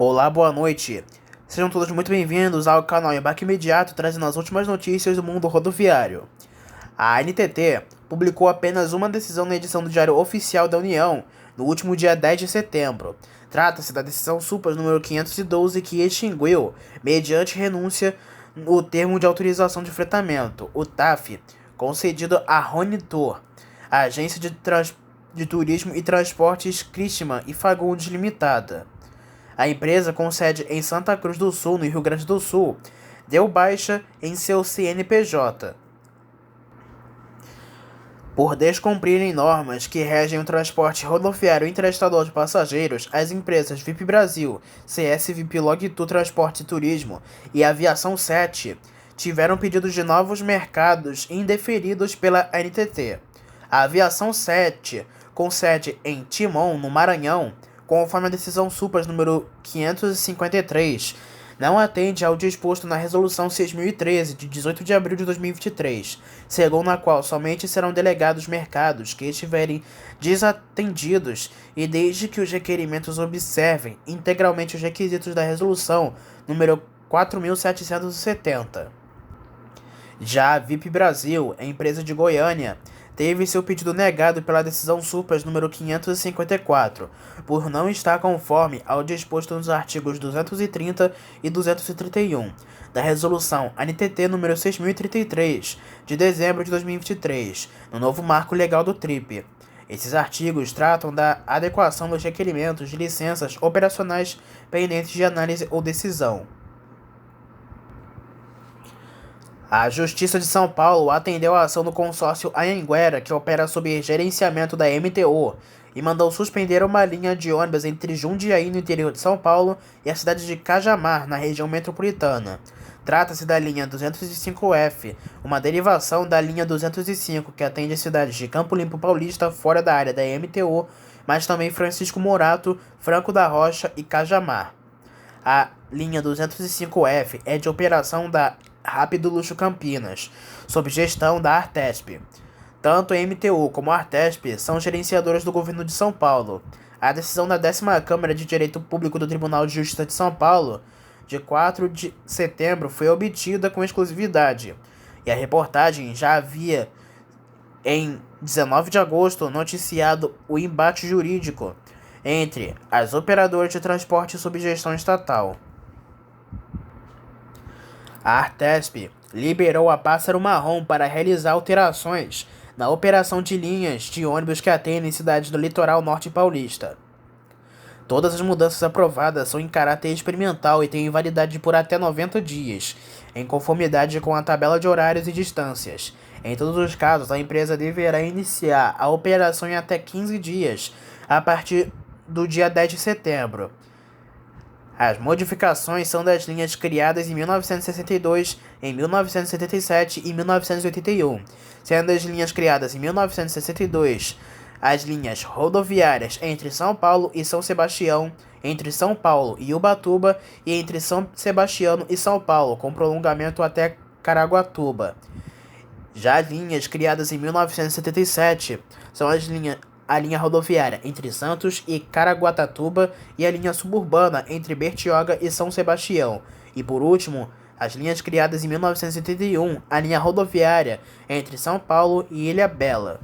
Olá, boa noite. Sejam todos muito bem-vindos ao canal Embarque Imediato, trazendo as últimas notícias do mundo rodoviário. A ANTT publicou apenas uma decisão na edição do Diário Oficial da União, no último dia 10 de setembro. Trata-se da decisão SUPAS número 512, que extinguiu, mediante renúncia, o termo de autorização de fretamento, o TAF, concedido à Ronitor, a Agência de Turismo e Transportes Christman e Fagundes Limitada. A empresa, com sede em Santa Cruz do Sul, no Rio Grande do Sul, deu baixa em seu CNPJ por descumprirem normas que regem o transporte rodoviário interestadual de passageiros. As empresas VIP Brasil, CS VIP Logtu Transporte e Turismo e Aviação 7 tiveram pedidos de novos mercados indeferidos pela ANTT. A Aviação 7, com sede em Timon, no Maranhão, conforme a decisão SUPAS número 553, não atende ao disposto na Resolução 6013, de 18 de abril de 2023, segundo a qual somente serão delegados mercados que estiverem desatendidos e desde que os requerimentos observem integralmente os requisitos da Resolução número 4770. Já a VIP Brasil, a empresa de Goiânia, teve seu pedido negado pela decisão SUPAS número 554, por não estar conforme ao disposto nos artigos 230 e 231 da Resolução ANTT número 6033, de dezembro de 2023, no novo marco legal do TRIP. Esses artigos tratam da adequação dos requerimentos de licenças operacionais pendentes de análise ou decisão. A Justiça de São Paulo atendeu a ação do consórcio Anhanguera, que opera sob gerenciamento da MTO, e mandou suspender uma linha de ônibus entre Jundiaí, no interior de São Paulo, e a cidade de Cajamar, na região metropolitana. Trata-se da linha 205F, uma derivação da linha 205, que atende as cidades de Campo Limpo Paulista, fora da área da MTO, mas também Francisco Morato, Franco da Rocha e Cajamar. A linha 205F é de operação da Rápido Luxo Campinas, sob gestão da Artesp. Tanto a MTU como a Artesp são gerenciadoras do governo de São Paulo. A decisão da 10ª Câmara de Direito Público do Tribunal de Justiça de São Paulo, de 4 de setembro, foi obtida com exclusividade, e a reportagem já havia, em 19 de agosto, noticiado o embate jurídico entre as operadoras de transporte sob gestão estatal. A Artesp liberou a Pássaro Marrom para realizar alterações na operação de linhas de ônibus que atendem cidades do litoral norte paulista. Todas as mudanças aprovadas são em caráter experimental e têm validade por até 90 dias, em conformidade com a tabela de horários e distâncias. Em todos os casos, a empresa deverá iniciar a operação em até 15 dias, a partir do dia 10 de setembro. As modificações são das linhas criadas em 1962, em 1977 e 1981, sendo as linhas criadas em 1962 as linhas rodoviárias entre São Paulo e São Sebastião, entre São Paulo e Ubatuba e entre São Sebastião e São Paulo, com prolongamento até Caraguatatuba. Já as linhas criadas em 1977 são a linha rodoviária entre Santos e Caraguatatuba e a linha suburbana entre Bertioga e São Sebastião. E por último, as linhas criadas em 1971, a linha rodoviária entre São Paulo e Ilhabela.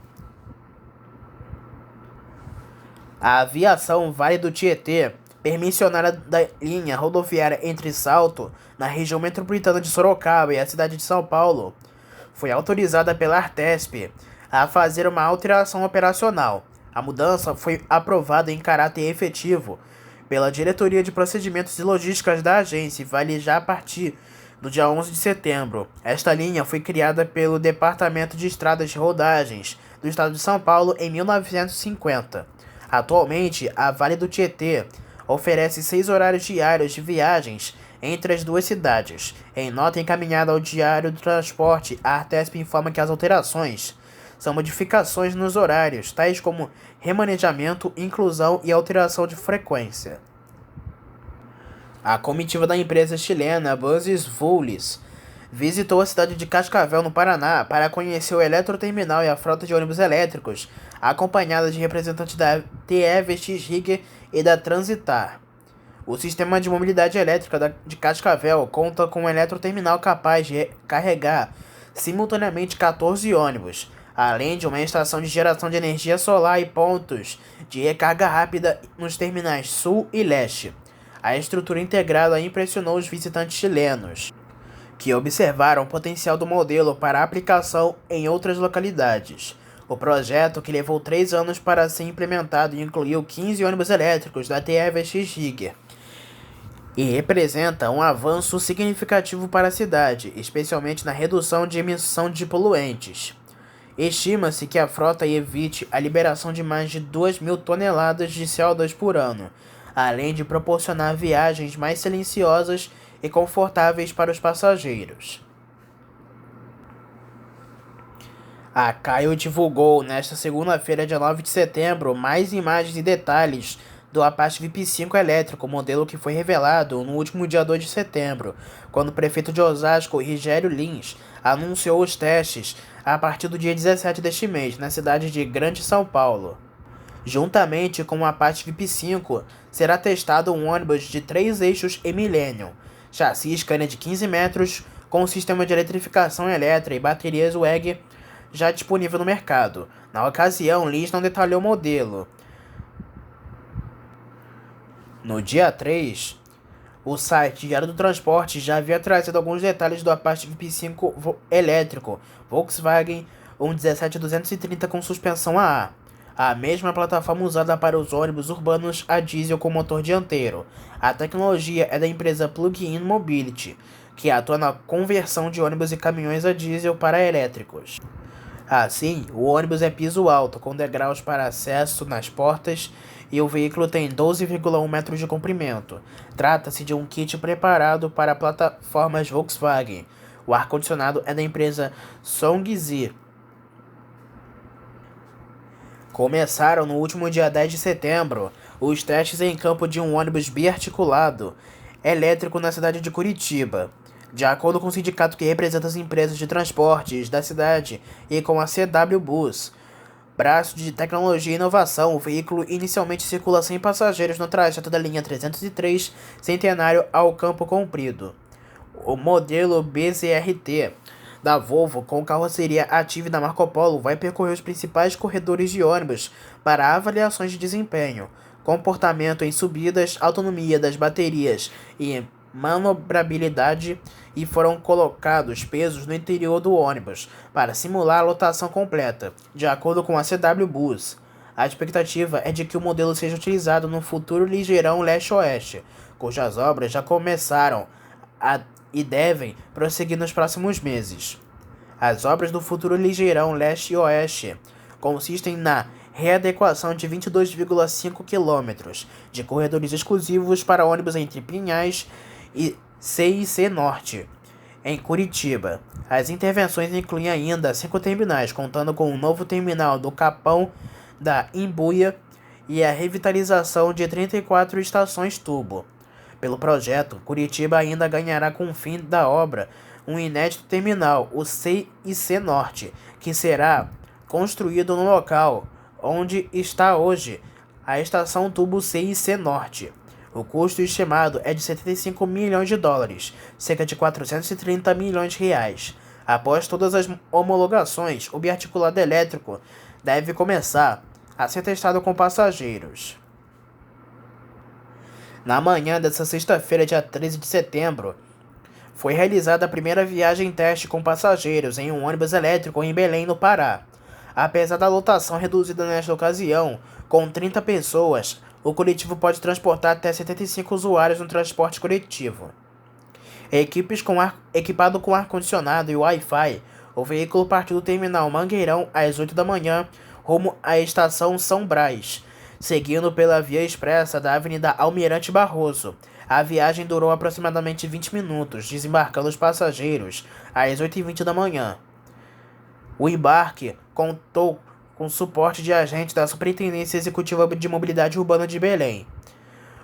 A aviação Vale do Tietê, permissionária da linha rodoviária entre Salto, na região metropolitana de Sorocaba, e a cidade de São Paulo, foi autorizada pela Artesp a fazer uma alteração operacional. A mudança foi aprovada em caráter efetivo pela Diretoria de Procedimentos e Logísticas da agência e vale já a partir do dia 11 de setembro. Esta linha foi criada pelo Departamento de Estradas de Rodagens do Estado de São Paulo em 1950. Atualmente, a Vale do Tietê oferece 6 horários diários de viagens entre as duas cidades. Em nota encaminhada ao Diário do Transporte, a Artesp informa que as alterações são modificações nos horários, tais como remanejamento, inclusão e alteração de frequência. A comitiva da empresa chilena Buses Vuelis visitou a cidade de Cascavel, no Paraná, para conhecer o eletroterminal e a frota de ônibus elétricos, acompanhada de representantes da TE Vestige e da Transitar. O sistema de mobilidade elétrica de Cascavel conta com um eletroterminal capaz de carregar simultaneamente 14 ônibus, além de uma estação de geração de energia solar e pontos de recarga rápida nos terminais Sul e Leste. A estrutura integrada impressionou os visitantes chilenos, que observaram o potencial do modelo para aplicação em outras localidades. O projeto, que levou 3 anos para ser implementado, incluiu 15 ônibus elétricos da TEVx Giger e representa um avanço significativo para a cidade, especialmente na redução de emissão de poluentes. Estima-se que a frota evite a liberação de mais de 2.000 toneladas de CO2 por ano, além de proporcionar viagens mais silenciosas e confortáveis para os passageiros. A Caio divulgou nesta segunda-feira, dia 9 de setembro, mais imagens e detalhes do Apache VIP5 elétrico, modelo que foi revelado no último dia 2 de setembro, quando o prefeito de Osasco, Rogério Lins, anunciou os testes a partir do dia 17 deste mês, na cidade de Grande São Paulo. Juntamente com o Apache VIP5, será testado um ônibus de 3 eixos e Millennium, chassi Scania de 15 metros, com sistema de eletrificação elétrica e baterias WEG já disponível no mercado. Na ocasião, Lins não detalhou o modelo. No dia 3, o site Diário do Transporte já havia trazido alguns detalhes do Apache VIP5 elétrico Volkswagen 17230 com suspensão AA, a mesma plataforma usada para os ônibus urbanos a diesel com motor dianteiro. A tecnologia é da empresa Plug-in Mobility, que atua na conversão de ônibus e caminhões a diesel para elétricos. Assim, o ônibus é piso alto, com degraus para acesso nas portas, e o veículo tem 12,1 metros de comprimento. Trata-se de um kit preparado para plataformas Volkswagen. O ar-condicionado é da empresa Songzi. Começaram no último dia 10 de setembro os testes em campo de um ônibus biarticulado elétrico na cidade de Curitiba. De acordo com o sindicato que representa as empresas de transportes da cidade e com a CW Bus, braço de tecnologia e inovação, o veículo inicialmente circula sem passageiros no trajeto da linha 303 Centenário ao Campo Comprido. O modelo BZRT da Volvo, com carroceria ativa da Marco Polo, vai percorrer os principais corredores de ônibus para avaliações de desempenho, comportamento em subidas, autonomia das baterias e manobrabilidade, e foram colocados pesos no interior do ônibus para simular a lotação completa, de acordo com a CW Bus. A expectativa é de que o modelo seja utilizado no futuro ligeirão leste-oeste, cujas obras já começaram e devem prosseguir nos próximos meses. As obras do futuro ligeirão leste e oeste consistem na readequação de 22,5 km de corredores exclusivos para ônibus entre Pinhais e CIC Norte, em Curitiba. As intervenções incluem ainda 5 terminais, contando com um novo terminal do Capão da Imbuia e a revitalização de 34 estações tubo. Pelo projeto, Curitiba ainda ganhará com o fim da obra um inédito terminal, o CIC Norte, que será construído no local onde está hoje a estação tubo CIC Norte. O custo estimado é de 75 milhões de dólares, cerca de 430 milhões de reais. Após todas as homologações, o biarticulado elétrico deve começar a ser testado com passageiros. Na manhã desta sexta-feira, dia 13 de setembro, foi realizada a primeira viagem teste com passageiros em um ônibus elétrico em Belém, no Pará. Apesar da lotação reduzida nesta ocasião, com 30 pessoas, o coletivo pode transportar até 75 usuários no transporte coletivo. Equipado com ar-condicionado e Wi-Fi, o veículo partiu do terminal Mangueirão às 8 da manhã, rumo à estação São Brás, seguindo pela via expressa da Avenida Almirante Barroso. A viagem durou aproximadamente 20 minutos, desembarcando os passageiros às 8h20 da manhã. O embarque contou com suporte de agentes da Superintendência Executiva de Mobilidade Urbana de Belém.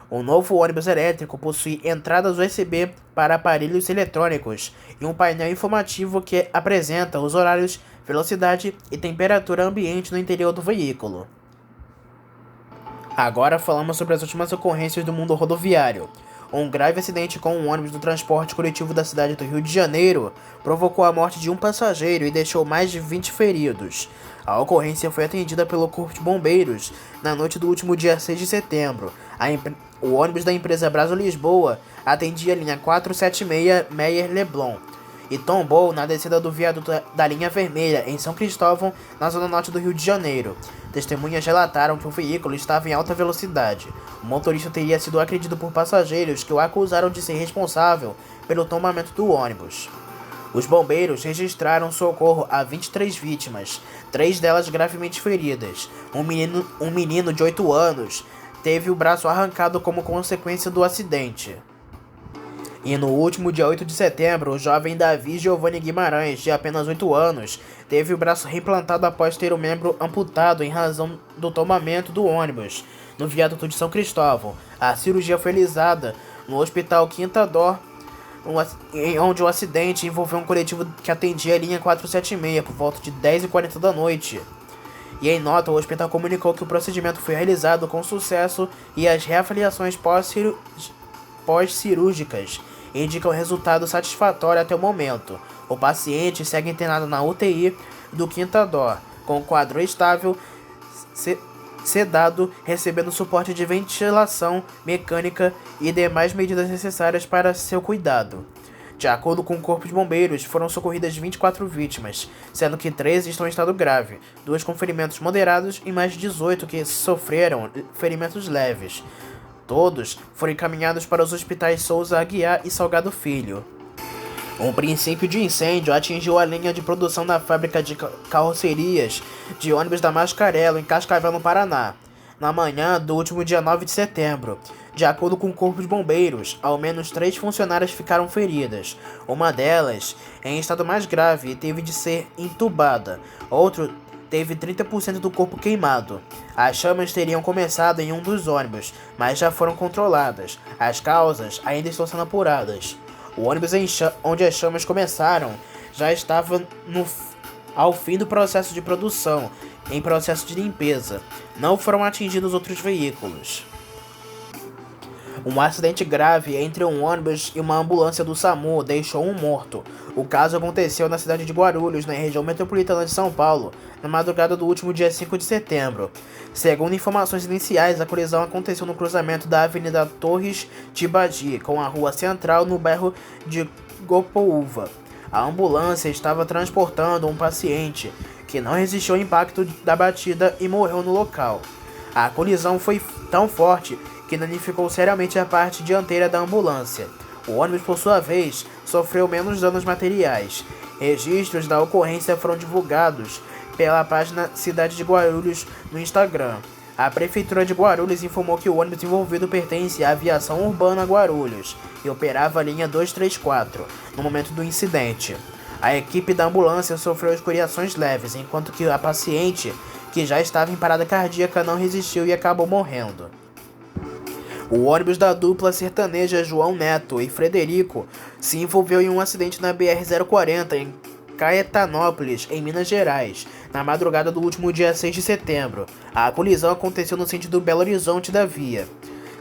O novo ônibus elétrico possui entradas USB para aparelhos eletrônicos e um painel informativo que apresenta os horários, velocidade e temperatura ambiente no interior do veículo. Agora falamos sobre as últimas ocorrências do mundo rodoviário. Um grave acidente com um ônibus do transporte coletivo da cidade do Rio de Janeiro provocou a morte de um passageiro e deixou mais de 20 feridos. A ocorrência foi atendida pelo Corpo de Bombeiros na noite do último dia 6 de setembro. O ônibus da empresa Brasil Lisboa atendia a linha 476 Meyer Leblon e tombou na descida do viaduto da linha vermelha em São Cristóvão, na zona norte do Rio de Janeiro. Testemunhas relataram que o veículo estava em alta velocidade. O motorista teria sido agredido por passageiros que o acusaram de ser responsável pelo tombamento do ônibus. Os bombeiros registraram socorro a 23 vítimas, 3 delas gravemente feridas. Um menino de 8 anos teve o braço arrancado como consequência do acidente. E no último dia 8 de setembro, o jovem Davi Giovanni Guimarães, de apenas 8 anos, teve o braço reimplantado após ter o membro amputado em razão do tombamento do ônibus no viaduto de São Cristóvão. A cirurgia foi realizada no Hospital Quinta D'Or, onde o acidente envolveu um coletivo que atendia a linha 476 por volta de 10h40 da noite. E em nota, o hospital comunicou que o procedimento foi realizado com sucesso e as reavaliações pós-cirúrgicas indicam resultado satisfatório até o momento. O paciente segue internado na UTI do Quinta D'Or, com quadro estável, sedado, recebendo suporte de ventilação mecânica e demais medidas necessárias para seu cuidado. De acordo com o Corpo de Bombeiros, foram socorridas 24 vítimas, sendo que 13 estão em estado grave, 2 com ferimentos moderados e mais 18 que sofreram ferimentos leves. Todos foram encaminhados para os hospitais Souza Aguiar e Salgado Filho. Um princípio de incêndio atingiu a linha de produção da fábrica de carrocerias de ônibus da Mascarello, em Cascavel, no Paraná, na manhã do último dia 9 de setembro. De acordo com o Corpo de Bombeiros, ao menos 3 funcionárias ficaram feridas. Uma delas em estado mais grave e teve de ser entubada. Outro teve 30% do corpo queimado. As chamas teriam começado em um dos ônibus, mas já foram controladas. As causas ainda estão sendo apuradas. O ônibus onde as chamas começaram já estava ao fim do processo de produção, em processo de limpeza. Não foram atingidos outros veículos. Um acidente grave entre um ônibus e uma ambulância do SAMU deixou um morto. O caso aconteceu na cidade de Guarulhos, na região metropolitana de São Paulo, na madrugada do último dia 5 de setembro. Segundo informações iniciais, a colisão aconteceu no cruzamento da Avenida Torres Tibagi com a Rua Central, no bairro de Gopoúva. A ambulância estava transportando um paciente que não resistiu ao impacto da batida e morreu no local. A colisão foi tão forte que danificou seriamente a parte dianteira da ambulância. O ônibus, por sua vez, sofreu menos danos materiais. Registros da ocorrência foram divulgados pela página Cidade de Guarulhos no Instagram. A Prefeitura de Guarulhos informou que o ônibus envolvido pertence à Aviação Urbana Guarulhos e operava a linha 234 no momento do incidente. A equipe da ambulância sofreu escoriações leves, enquanto que a paciente, que já estava em parada cardíaca, não resistiu e acabou morrendo. O ônibus da dupla sertaneja João Neto e Frederico se envolveu em um acidente na BR-040 em Caetanópolis, em Minas Gerais, na madrugada do último dia 6 de setembro. A colisão aconteceu no sentido Belo Horizonte da via.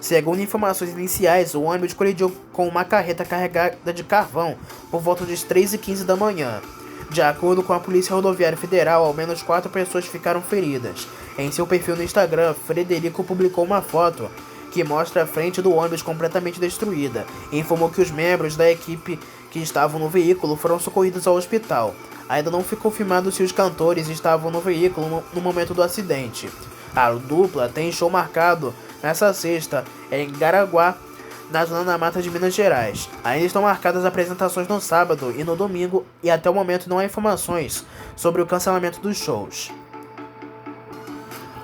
Segundo informações iniciais, o ônibus colidiu com uma carreta carregada de carvão por volta das 3h15 da manhã. De acordo com a Polícia Rodoviária Federal, ao menos 4 pessoas ficaram feridas. Em seu perfil no Instagram, Frederico publicou uma foto que mostra a frente do ônibus completamente destruída, e informou que os membros da equipe que estavam no veículo foram socorridos ao hospital. Ainda não ficou confirmado se os cantores estavam no veículo no momento do acidente. A dupla tem show marcado nesta sexta em Garaguá, na zona da Mata de Minas Gerais. Ainda estão marcadas apresentações no sábado e no domingo, e até o momento não há informações sobre o cancelamento dos shows.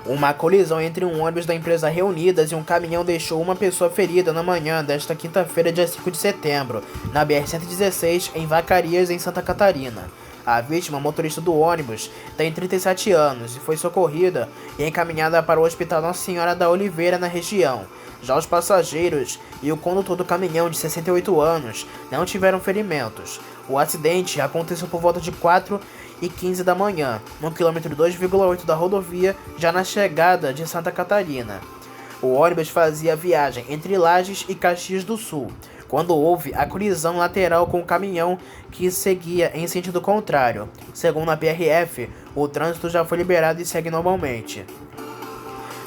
Uma colisão entre um ônibus da empresa Reunidas e um caminhão deixou uma pessoa ferida na manhã desta quinta-feira, dia 5 de setembro, na BR-116, em Vacarias, em Santa Catarina. A vítima, motorista do ônibus, tem 37 anos e foi socorrida e encaminhada para o Hospital Nossa Senhora da Oliveira, na região. Já os passageiros e o condutor do caminhão, de 68 anos, não tiveram ferimentos. O acidente aconteceu por volta de 4h15 da manhã, no quilômetro 2,8 da rodovia, já na chegada de Santa Catarina. O ônibus fazia viagem entre Lages e Caxias do Sul, quando houve a colisão lateral com o caminhão que seguia em sentido contrário. Segundo a PRF, o trânsito já foi liberado e segue normalmente.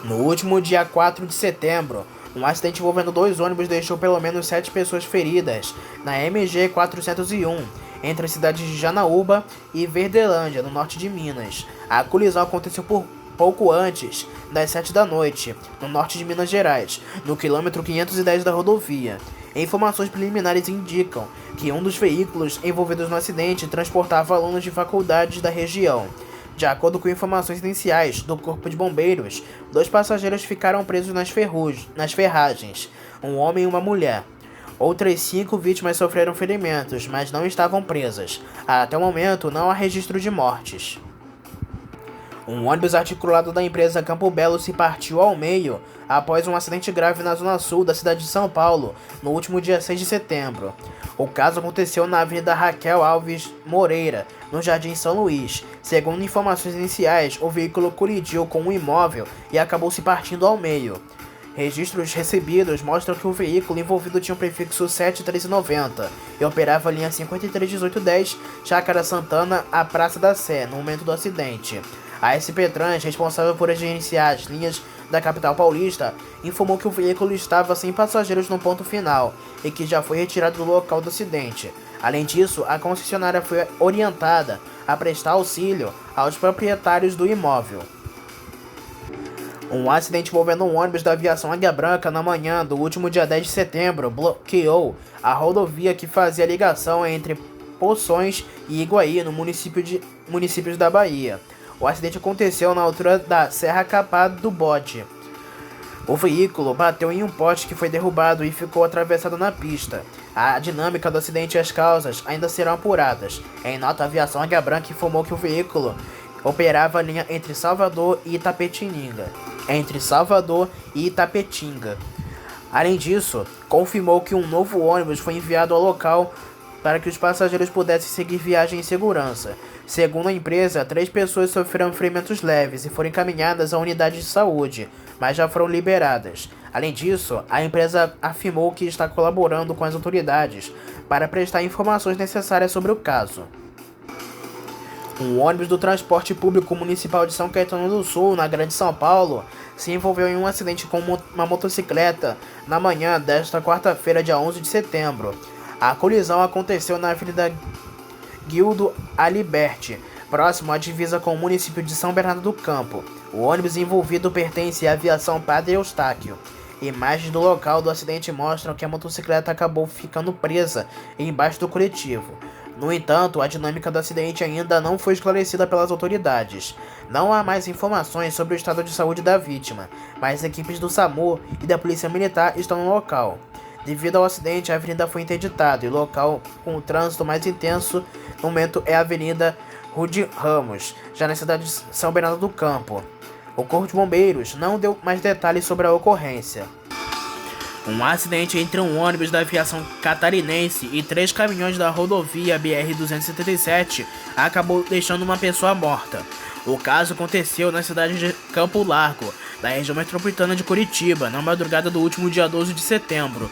No último dia 4 de setembro, um acidente envolvendo 2 ônibus deixou pelo menos 7 pessoas feridas na MG 401, entre as cidades de Janaúba e Verdelândia, no norte de Minas. A colisão aconteceu por pouco antes das 7 da noite, no norte de Minas Gerais, no quilômetro 510 da rodovia. Informações preliminares indicam que um dos veículos envolvidos no acidente transportava alunos de faculdades da região. De acordo com informações iniciais do Corpo de Bombeiros, 2 passageiros ficaram presos nas ferragens, um homem e uma mulher. Outras 5 vítimas sofreram ferimentos, mas não estavam presas. Até o momento, não há registro de mortes. Um ônibus articulado da empresa Campo Belo se partiu ao meio após um acidente grave na zona sul da cidade de São Paulo, no último dia 6 de setembro. O caso aconteceu na Avenida Raquel Alves Moreira, no Jardim São Luís. Segundo informações iniciais, o veículo colidiu com um imóvel e acabou se partindo ao meio. Registros recebidos mostram que o veículo envolvido tinha o prefixo 7390 e operava a linha 531810, Chácara Santana, à Praça da Sé, no momento do acidente. A SP Trans, responsável por gerenciar as linhas da capital paulista, informou que o veículo estava sem passageiros no ponto final e que já foi retirado do local do acidente. Além disso, a concessionária foi orientada a prestar auxílio aos proprietários do imóvel. Um acidente envolvendo um ônibus da aviação Águia Branca na manhã do último dia 10 de setembro bloqueou a rodovia que fazia ligação entre Poções e Iguaí, no municípios da Bahia. O acidente aconteceu na altura da Serra Capada do Bode. O veículo bateu em um poste que foi derrubado e ficou atravessado na pista. A dinâmica do acidente e as causas ainda serão apuradas. Em nota, a aviação Águia Branca informou que o veículo operava a linha entre Salvador e Itapetinga. Além disso, confirmou que um novo ônibus foi enviado ao local para que os passageiros pudessem seguir viagem em segurança. Segundo a empresa, 3 pessoas sofreram ferimentos leves e foram encaminhadas à unidade de saúde, mas já foram liberadas. Além disso, a empresa afirmou que está colaborando com as autoridades para prestar informações necessárias sobre o caso. Um ônibus do transporte público municipal de São Caetano do Sul, na Grande São Paulo, se envolveu em um acidente com uma motocicleta na manhã desta quarta-feira, dia 11 de setembro. A colisão aconteceu na Avenida Guildo Aliberti, próximo à divisa com o município de São Bernardo do Campo. O ônibus envolvido pertence à aviação Padre Eustáquio. Imagens do local do acidente mostram que a motocicleta acabou ficando presa embaixo do coletivo. No entanto, a dinâmica do acidente ainda não foi esclarecida pelas autoridades. Não há mais informações sobre o estado de saúde da vítima, mas equipes do SAMU e da Polícia Militar estão no local. Devido ao acidente, a avenida foi interditada e o local com o trânsito mais intenso no momento é a Avenida Rude Ramos, já na cidade de São Bernardo do Campo. O Corpo de Bombeiros não deu mais detalhes sobre a ocorrência. Um acidente entre um ônibus da aviação catarinense e 3 caminhões da rodovia BR-277 acabou deixando uma pessoa morta. O caso aconteceu na cidade de Campo Largo, da região metropolitana de Curitiba, na madrugada do último dia 12 de setembro.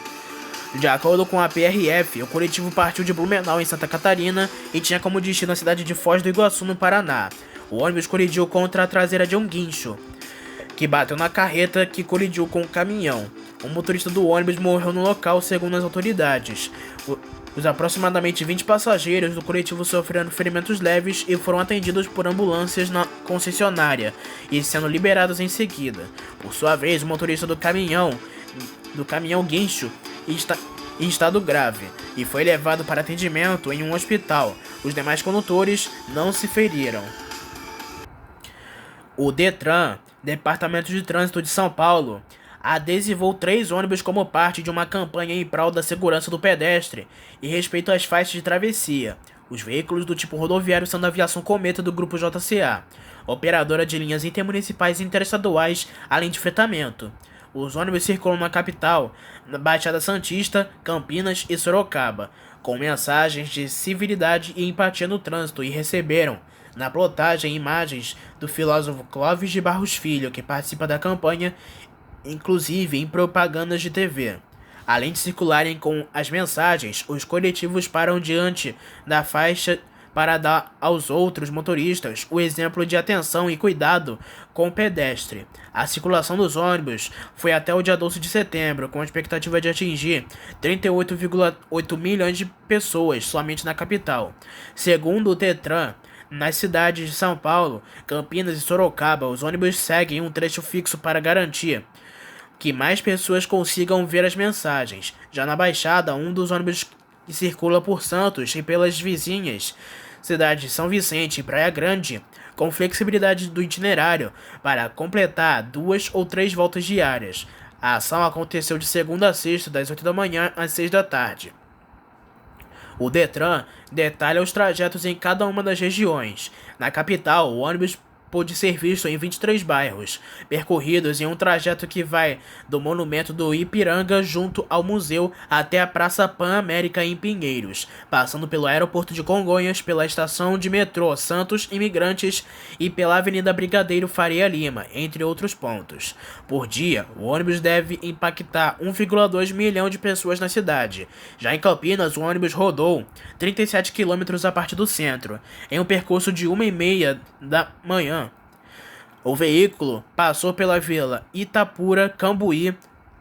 De acordo com a PRF, o coletivo partiu de Blumenau, em Santa Catarina, e tinha como destino a cidade de Foz do Iguaçu, no Paraná. O ônibus colidiu contra a traseira de um guincho, que bateu na carreta que colidiu com o caminhão. O motorista do ônibus morreu no local, segundo as autoridades. Os aproximadamente 20 passageiros do coletivo sofreram ferimentos leves e foram atendidos por ambulâncias na concessionária e sendo liberados em seguida. Por sua vez, o motorista do caminhão guincho está em estado grave e foi levado para atendimento em um hospital. Os demais condutores não se feriram. O Detran, Departamento de Trânsito de São Paulo, adesivou 3 ônibus como parte de uma campanha em prol da segurança do pedestre e respeito às faixas de travessia. Os veículos do tipo rodoviário são da aviação Cometa do Grupo JCA, operadora de linhas intermunicipais e interestaduais, além de fretamento. Os ônibus circulam na capital, na Baixada Santista, Campinas e Sorocaba, com mensagens de civilidade e empatia no trânsito e receberam, na plotagem, imagens do filósofo Clóvis de Barros Filho, que participa da campanha, inclusive em propagandas de TV. Além de circularem com as mensagens, os coletivos param diante da faixa para dar aos outros motoristas o exemplo de atenção e cuidado com o pedestre. A circulação dos ônibus foi até o dia 12 de setembro, com a expectativa de atingir 38,8 milhões de pessoas somente na capital. Segundo o Detran, nas cidades de São Paulo, Campinas e Sorocaba, os ônibus seguem um trecho fixo para garantir que mais pessoas consigam ver as mensagens. Já na Baixada, um dos ônibus que circula por Santos e pelas vizinhas cidades de São Vicente e Praia Grande, com flexibilidade do itinerário para completar 2 ou 3 voltas diárias. A ação aconteceu de segunda a sexta, das 8 da manhã às 6 da tarde. O Detran detalha os trajetos em cada uma das regiões. Na capital, o ônibus pôde ser visto em 23 bairros, percorridos em um trajeto que vai do Monumento do Ipiranga junto ao museu até a Praça Pan-América em Pinheiros, passando pelo aeroporto de Congonhas, pela estação de metrô Santos Imigrantes e pela Avenida Brigadeiro Faria Lima, entre outros pontos. Por dia, o ônibus deve impactar 1,2 milhão de pessoas na cidade. Já em Campinas, o ônibus rodou 37 quilômetros a partir do centro, em um percurso de 1h30 da manhã. O veículo passou pela Vila Itapura, Cambuí,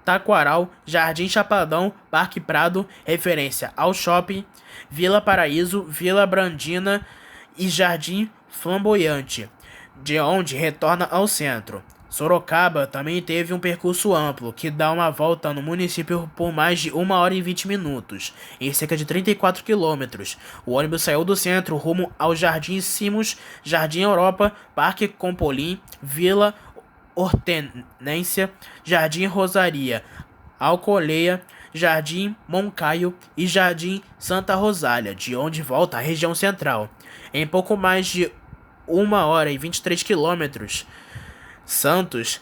Taquaral, Jardim Chapadão, Parque Prado, referência ao shopping, Vila Paraíso, Vila Brandina e Jardim Flamboyante, de onde retorna ao centro. Sorocaba também teve um percurso amplo, que dá uma volta no município por mais de 1h e 20 minutos, em cerca de 34 quilômetros. O ônibus saiu do centro rumo ao Jardim Simos, Jardim Europa, Parque Campolim, Vila Hortência, Jardim Rosaria, Alcoleia, Jardim Moncaio e Jardim Santa Rosália, de onde volta à região central. Em pouco mais de 1h e 23 quilômetros, Santos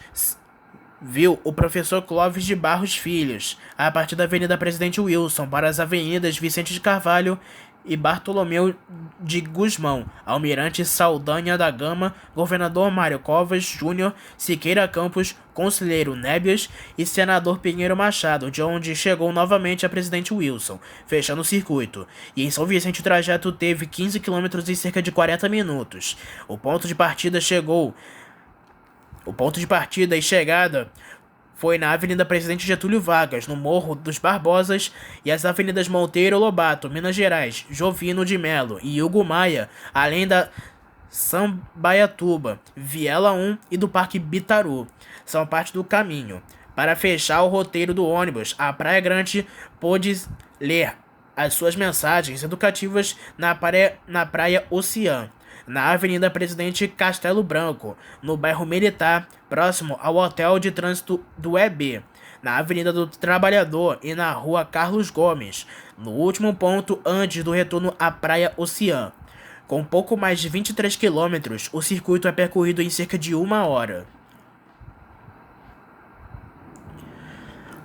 viu o professor Clóvis de Barros Filhos, a partir da Avenida Presidente Wilson para as avenidas Vicente de Carvalho e Bartolomeu de Gusmão, Almirante Saldanha da Gama, Governador Mário Covas Júnior, Siqueira Campos, Conselheiro Nébias e Senador Pinheiro Machado, de onde chegou novamente a Presidente Wilson, fechando o circuito. E em São Vicente o trajeto teve 15 km em cerca de 40 minutos. O ponto de partida e chegada foi na Avenida Presidente Getúlio Vargas, no Morro dos Barbosas, e as avenidas Monteiro Lobato, Minas Gerais, Jovino de Melo e Hugo Maia, além da Sambaiatuba, Viela 1 e do Parque Bitaru, são parte do caminho. Para fechar o roteiro do ônibus, a Praia Grande pôde ler as suas mensagens educativas na Praia Oceã, na Avenida Presidente Castelo Branco, no bairro Militar, próximo ao Hotel de Trânsito do EB, na Avenida do Trabalhador e na Rua Carlos Gomes, no último ponto antes do retorno à Praia Oceã. Com pouco mais de 23 quilômetros, o circuito é percorrido em cerca de 1h.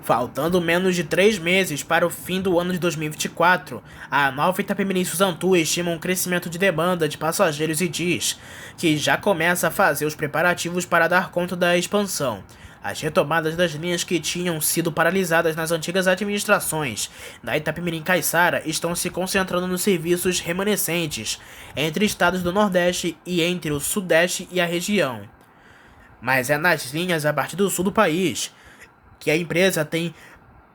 Faltando menos de 3 meses para o fim do ano de 2024, a Nova Itapemirim-Suzantu estima um crescimento de demanda de passageiros e diz que já começa a fazer os preparativos para dar conta da expansão. As retomadas das linhas que tinham sido paralisadas nas antigas administrações da Itapemirim-Caiçara estão se concentrando nos serviços remanescentes entre estados do Nordeste e entre o Sudeste e a região. Mas é nas linhas a partir do sul do país que a empresa tem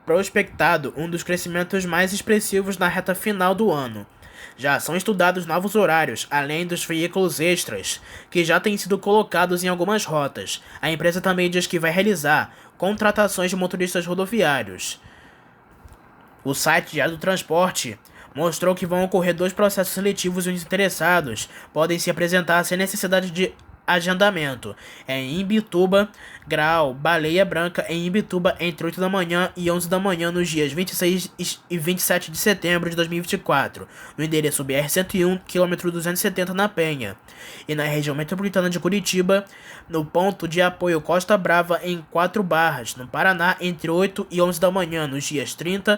prospectado um dos crescimentos mais expressivos na reta final do ano. Já são estudados novos horários, além dos veículos extras, que já têm sido colocados em algumas rotas. A empresa também diz que vai realizar contratações de motoristas rodoviários. O site Diário do Transporte mostrou que vão ocorrer 2 processos seletivos e os interessados podem se apresentar sem necessidade de agendamento. Em Imbituba, Grau Baleia Branca em Imbituba entre 8 da manhã e 11 da manhã nos dias 26 e 27 de setembro de 2024, no endereço BR-101, km 270 na Penha. E na região metropolitana de Curitiba, no ponto de apoio Costa Brava em 4 Barras, no Paraná, entre 8 e 11 da manhã nos dias 30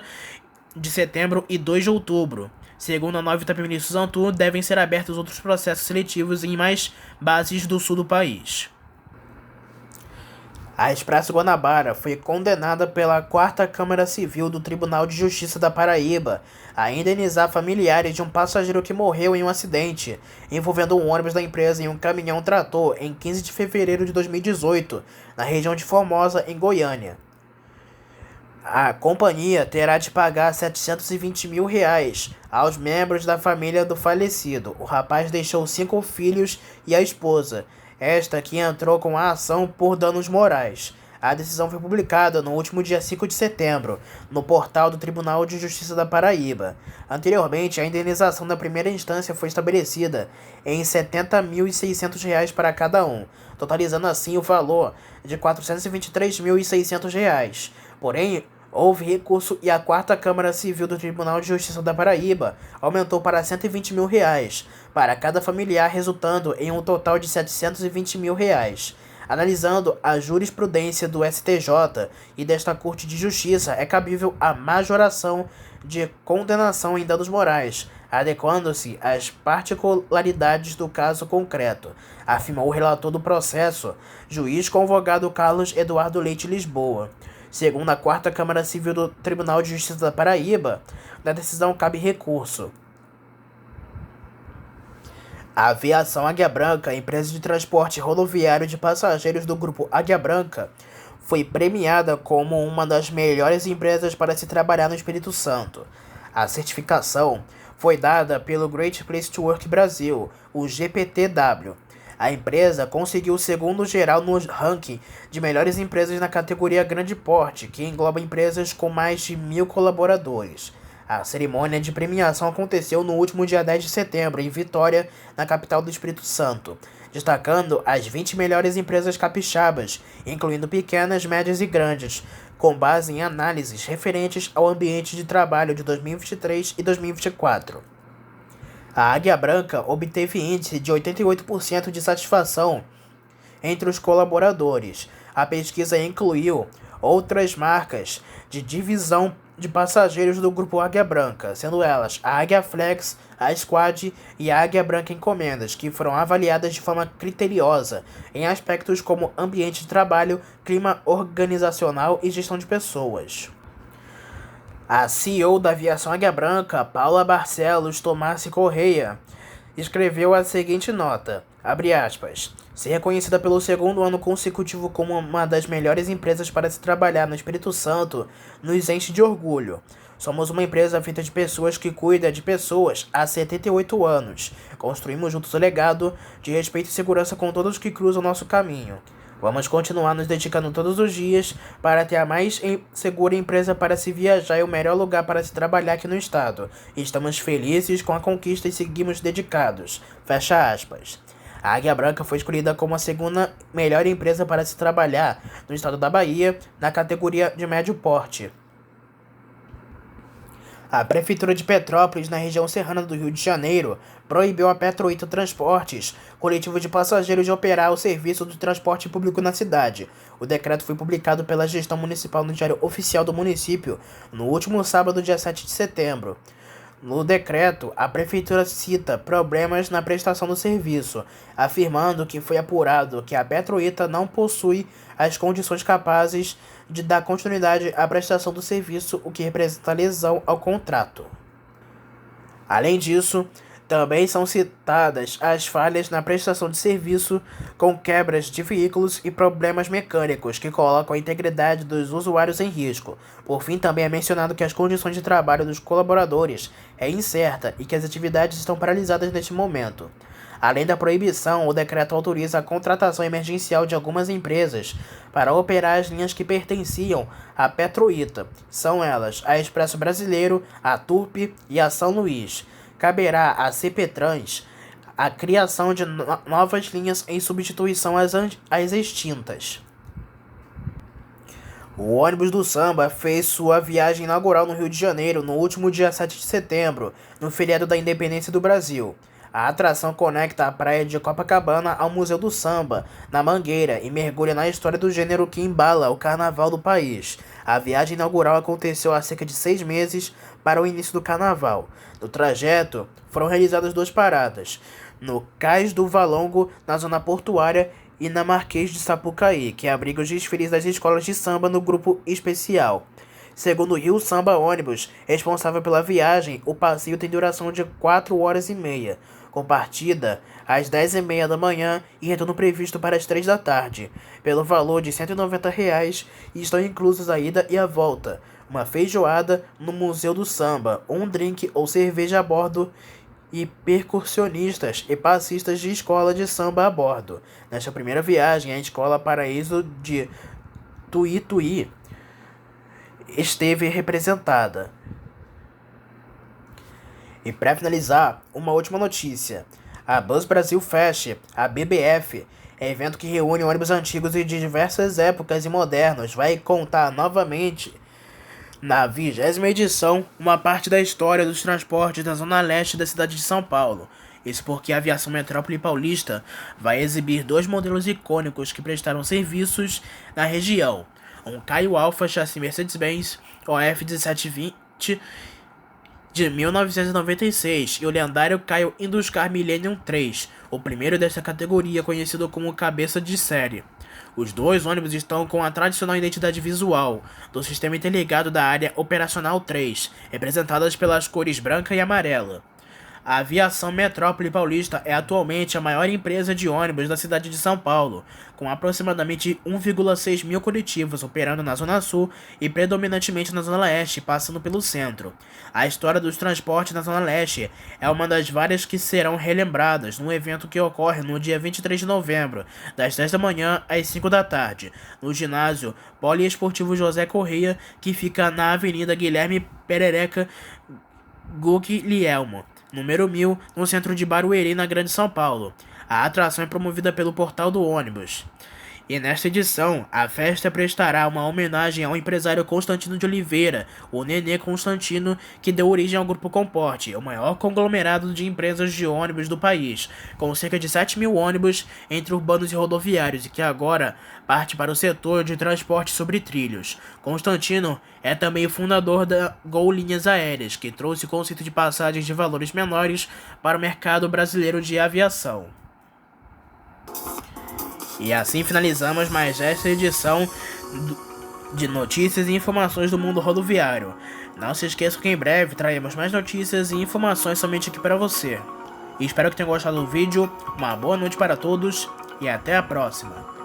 de setembro e 2 de outubro. Segundo a Nova Itapemirim-Suzantu, devem ser abertos outros processos seletivos em mais bases do sul do país. A Expresso Guanabara foi condenada pela 4ª Câmara Civil do Tribunal de Justiça da Paraíba a indenizar familiares de um passageiro que morreu em um acidente envolvendo um ônibus da empresa e um caminhão-trator em 15 de fevereiro de 2018, na região de Formosa, em Goiânia. A companhia terá de pagar R$ 720 mil aos membros da família do falecido. O rapaz deixou 5 filhos e a esposa, esta que entrou com a ação por danos morais. A decisão foi publicada no último dia 5 de setembro, no portal do Tribunal de Justiça da Paraíba. Anteriormente, a indenização da primeira instância foi estabelecida em R$ 70.600 para cada um, totalizando assim o valor de R$ 423.600. Porém, houve recurso e a 4ª Câmara Civil do Tribunal de Justiça da Paraíba aumentou para R$ 120 mil para cada familiar, resultando em um total de R$ 720 mil. Analisando a jurisprudência do STJ e desta Corte de Justiça, é cabível a majoração de condenação em danos morais, adequando-se às particularidades do caso concreto, afirmou o relator do processo, juiz convogado Carlos Eduardo Leite Lisboa. Segundo a 4ª Câmara Civil do Tribunal de Justiça da Paraíba, na decisão cabe recurso. A Aviação Águia Branca, empresa de transporte rodoviário de passageiros do grupo Águia Branca, foi premiada como uma das melhores empresas para se trabalhar no Espírito Santo. A certificação foi dada pelo Great Place to Work Brasil, o GPTW. A empresa conseguiu o segundo geral no ranking de melhores empresas na categoria Grande Porte, que engloba empresas com mais de 1.000 colaboradores. A cerimônia de premiação aconteceu no último dia 10 de setembro, em Vitória, na capital do Espírito Santo, destacando as 20 melhores empresas capixabas, incluindo pequenas, médias e grandes, com base em análises referentes ao ambiente de trabalho de 2023 e 2024. A Águia Branca obteve índice de 88% de satisfação entre os colaboradores. A pesquisa incluiu outras marcas de divisão de passageiros do grupo Águia Branca, sendo elas a Águia Flex, a Squad e a Águia Branca Encomendas, que foram avaliadas de forma criteriosa em aspectos como ambiente de trabalho, clima organizacional e gestão de pessoas. A CEO da Aviação Águia Branca, Paula Barcelos Tomassi Correia, escreveu a seguinte nota, abre aspas, ser reconhecida pelo segundo ano consecutivo como uma das melhores empresas para se trabalhar no Espírito Santo nos enche de orgulho. Somos uma empresa feita de pessoas que cuida de pessoas há 78 anos. Construímos juntos o legado de respeito e segurança com todos que cruzam nosso caminho. Vamos continuar nos dedicando todos os dias para ter a mais segura empresa para se viajar e o melhor lugar para se trabalhar aqui no estado. Estamos felizes com a conquista e seguimos dedicados. Fecha aspas. A Águia Branca foi escolhida como a segunda melhor empresa para se trabalhar no estado da Bahia, na categoria de médio porte. A Prefeitura de Petrópolis, na região serrana do Rio de Janeiro, proibiu a Petroita Transportes, coletivo de passageiros, de operar o serviço de transporte público na cidade. O decreto foi publicado pela gestão municipal no Diário Oficial do município no último sábado, dia 7 de setembro. No decreto, a Prefeitura cita problemas na prestação do serviço, afirmando que foi apurado que a Petroita não possui as condições capazes de dar continuidade à prestação do serviço, o que representa lesão ao contrato. Além disso, também são citadas as falhas na prestação de serviço, com quebras de veículos e problemas mecânicos que colocam a integridade dos usuários em risco. Por fim, também é mencionado que as condições de trabalho dos colaboradores é incerta e que as atividades estão paralisadas neste momento. Além da proibição, o decreto autoriza a contratação emergencial de algumas empresas para operar as linhas que pertenciam à Petroita. São elas a Expresso Brasileiro, a Turp e a São Luís. Caberá à CPTrans a criação de novas linhas em substituição às extintas. O ônibus do samba fez sua viagem inaugural no Rio de Janeiro no último dia 7 de setembro, no feriado da Independência do Brasil. A atração conecta a praia de Copacabana ao Museu do Samba, na Mangueira, e mergulha na história do gênero que embala o carnaval do país. A viagem inaugural aconteceu há cerca de 6 meses para o início do carnaval. No trajeto, foram realizadas 2 paradas, no Cais do Valongo, na zona portuária, e na Marquês de Sapucaí, que abriga os desfiles das escolas de samba no grupo especial. Segundo o Rio Samba Ônibus, responsável pela viagem, o passeio tem duração de 4 horas e meia, com partida às 10h30 da manhã e retorno previsto para as 3 da tarde, pelo valor de R$ 190 e estão inclusos a ida e a volta, uma feijoada no Museu do Samba, um drink ou cerveja a bordo e percussionistas e passistas de escola de samba a bordo. Nesta primeira viagem, a Escola Paraíso de Tuiuti esteve representada. E para finalizar, uma última notícia. A Bus Brasil Fest, a BBF, evento que reúne ônibus antigos e de diversas épocas e modernos, vai contar novamente na 20ª edição, uma parte da história dos transportes da zona leste da cidade de São Paulo. Isso porque a Aviação Metrópole Paulista vai exibir 2 modelos icônicos que prestaram serviços na região. Um Caio Alfa chassi Mercedes-Benz OF1720 de 1996 e o lendário Caio Induscar Millennium 3, o primeiro dessa categoria, conhecido como cabeça de série. Os 2 ônibus estão com a tradicional identidade visual do sistema interligado da área operacional 3, representadas pelas cores branca e amarela. A Aviação Metrópole Paulista é atualmente a maior empresa de ônibus da cidade de São Paulo, com aproximadamente 1,6 mil coletivos operando na Zona Sul e predominantemente na Zona Leste, passando pelo centro. A história dos transportes na Zona Leste é uma das várias que serão relembradas num evento que ocorre no dia 23 de novembro, das 10 da manhã às 5 da tarde, no ginásio Poliesportivo José Correia, que fica na Avenida Guilherme Perereca Guglielmo, número 1000, no centro de Barueri, na Grande São Paulo. A atração é promovida pelo Portal do Ônibus. E nesta edição, a festa prestará uma homenagem ao empresário Constantino de Oliveira, o Nenê Constantino, que deu origem ao Grupo Comporte, o maior conglomerado de empresas de ônibus do país, com cerca de 7.000 ônibus entre urbanos e rodoviários, e que agora parte para o setor de transporte sobre trilhos. Constantino é também o fundador da Gol Linhas Aéreas, que trouxe o conceito de passagens de valores menores para o mercado brasileiro de aviação. E assim finalizamos mais esta edição de notícias e informações do mundo rodoviário. Não se esqueça que em breve traremos mais notícias e informações somente aqui para você. E espero que tenham gostado do vídeo, uma boa noite para todos e até a próxima.